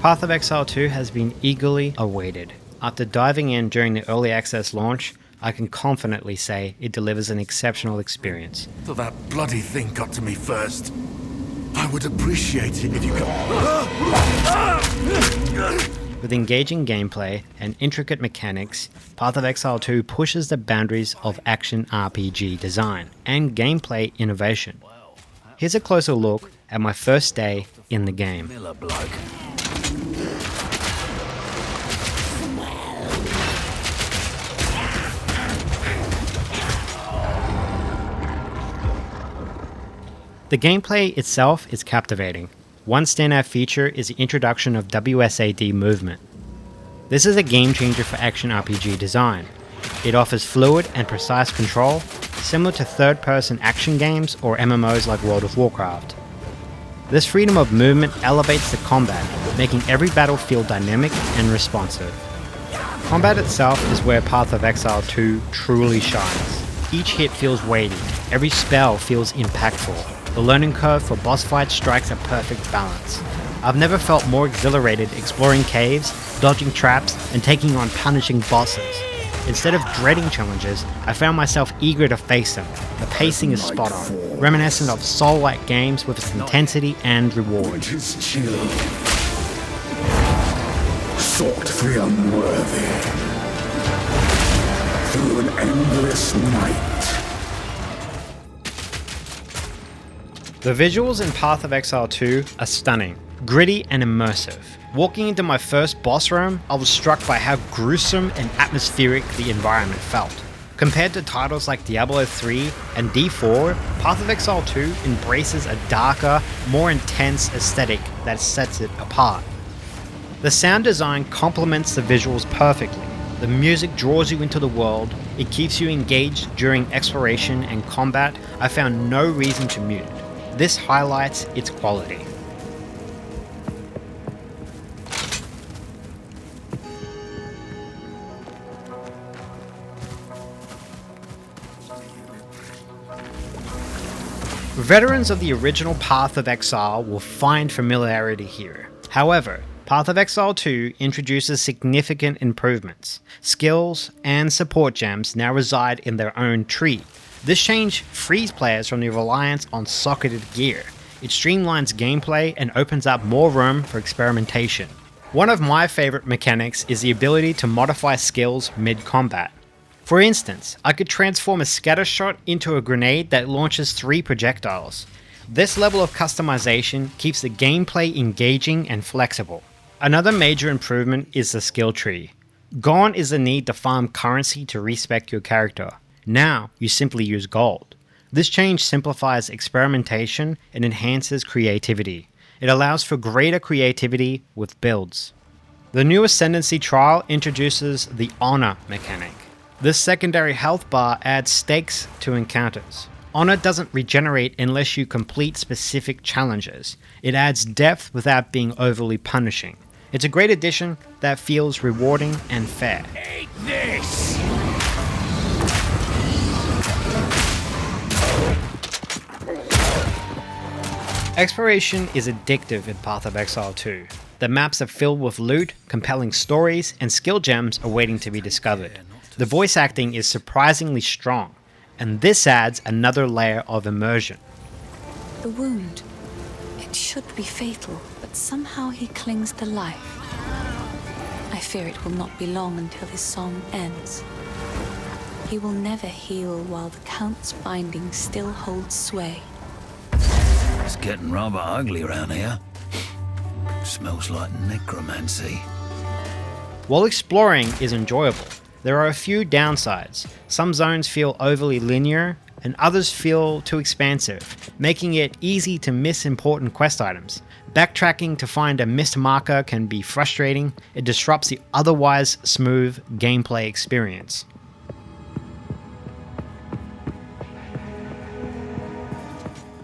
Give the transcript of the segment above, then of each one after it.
Path of Exile 2 has been eagerly awaited. After diving in during the early access launch, I can confidently say it delivers an exceptional experience. So that bloody thing got to me first. I would appreciate it if you could... With engaging gameplay and intricate mechanics, Path of Exile 2 pushes the boundaries of action RPG design and gameplay innovation. Here's a closer look at my first day in the game. The gameplay itself is captivating. One standout feature is the introduction of WSAD movement. This is a game changer for action RPG design. It offers fluid and precise control, similar to third-person action games or MMOs like World of Warcraft. This freedom of movement elevates the combat, making every battle feel dynamic and responsive. Combat itself is where Path of Exile 2 truly shines. Each hit feels weighty, every spell feels impactful. The learning curve for boss fights strikes a perfect balance. I've never felt more exhilarated exploring caves, dodging traps, and taking on punishing bosses. Instead of dreading challenges, I found myself eager to face them. The pacing is spot on, reminiscent of Soul-like games with its intensity and reward. Sought the unworthy through an endless night. The visuals in Path of Exile 2 are stunning, gritty and immersive. Walking into my first boss room, I was struck by how gruesome and atmospheric the environment felt. Compared to titles like Diablo 3 and D4, Path of Exile 2 embraces a darker, more intense aesthetic that sets it apart. The sound design complements the visuals perfectly. The music draws you into the world, it keeps you engaged during exploration and combat. I found no reason to mute it. This highlights its quality. Veterans of the original Path of Exile will find familiarity here. However, Path of Exile 2 introduces significant improvements. Skills and support gems now reside in their own tree. This change frees players from the reliance on socketed gear. It streamlines gameplay and opens up more room for experimentation. One of my favorite mechanics is the ability to modify skills mid-combat. For instance, I could transform a scatter shot into a grenade that launches 3 projectiles. This level of customization keeps the gameplay engaging and flexible. Another major improvement is the skill tree. Gone is the need to farm currency to respec your character. Now, you simply use gold. This change simplifies experimentation and enhances creativity. It allows for greater creativity with builds. The new Ascendancy trial introduces the Honor mechanic. This secondary health bar adds stakes to encounters. Honor doesn't regenerate unless you complete specific challenges. It adds depth without being overly punishing. It's a great addition that feels rewarding and fair. Take this! Exploration is addictive in Path of Exile 2. The maps are filled with loot, compelling stories, and skill gems awaiting to be discovered. The voice acting is surprisingly strong, and this adds another layer of immersion. The wound. It should be fatal, but somehow he clings to life. I fear it will not be long until his song ends. He will never heal while the Count's binding still holds sway. It's getting rather ugly around here. Smells like necromancy. While exploring is enjoyable, there are a few downsides. Some zones feel overly linear, and others feel too expansive, making it easy to miss important quest items. Backtracking to find a missed marker can be frustrating. It disrupts the otherwise smooth gameplay experience.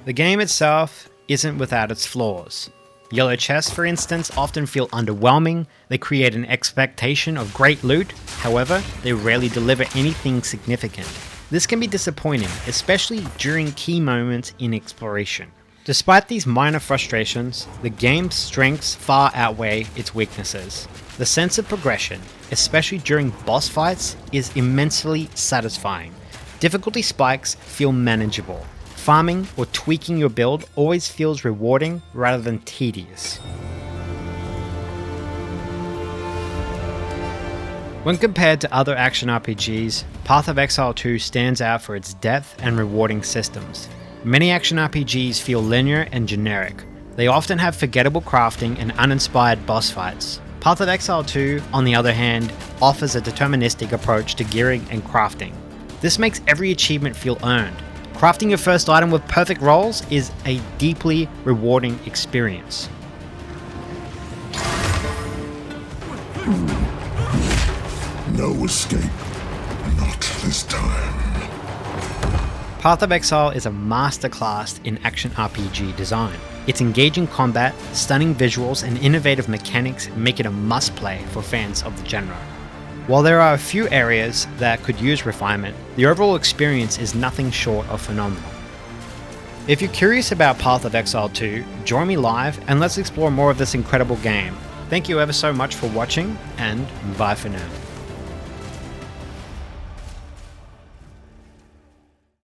The game itself isn't without its flaws. Yellow chests, for instance, often feel underwhelming. They create an expectation of great loot, however, they rarely deliver anything significant. This can be disappointing, especially during key moments in exploration. Despite these minor frustrations, the game's strengths far outweigh its weaknesses. The sense of progression, especially during boss fights, is immensely satisfying. Difficulty spikes feel manageable. Farming or tweaking your build always feels rewarding rather than tedious. When compared to other action RPGs, Path of Exile 2 stands out for its depth and rewarding systems. Many action RPGs feel linear and generic. They often have forgettable crafting and uninspired boss fights. Path of Exile 2, on the other hand, offers a deterministic approach to gearing and crafting. This makes every achievement feel earned. Crafting your first item with perfect rolls is a deeply rewarding experience. No escape. Not this time. Path of Exile is a masterclass in action RPG design. Its engaging combat, stunning visuals, and innovative mechanics make it a must-play for fans of the genre. While there are a few areas that could use refinement, the overall experience is nothing short of phenomenal. If you're curious about Path of Exile 2, join me live and let's explore more of this incredible game. Thank you ever so much for watching, and bye for now.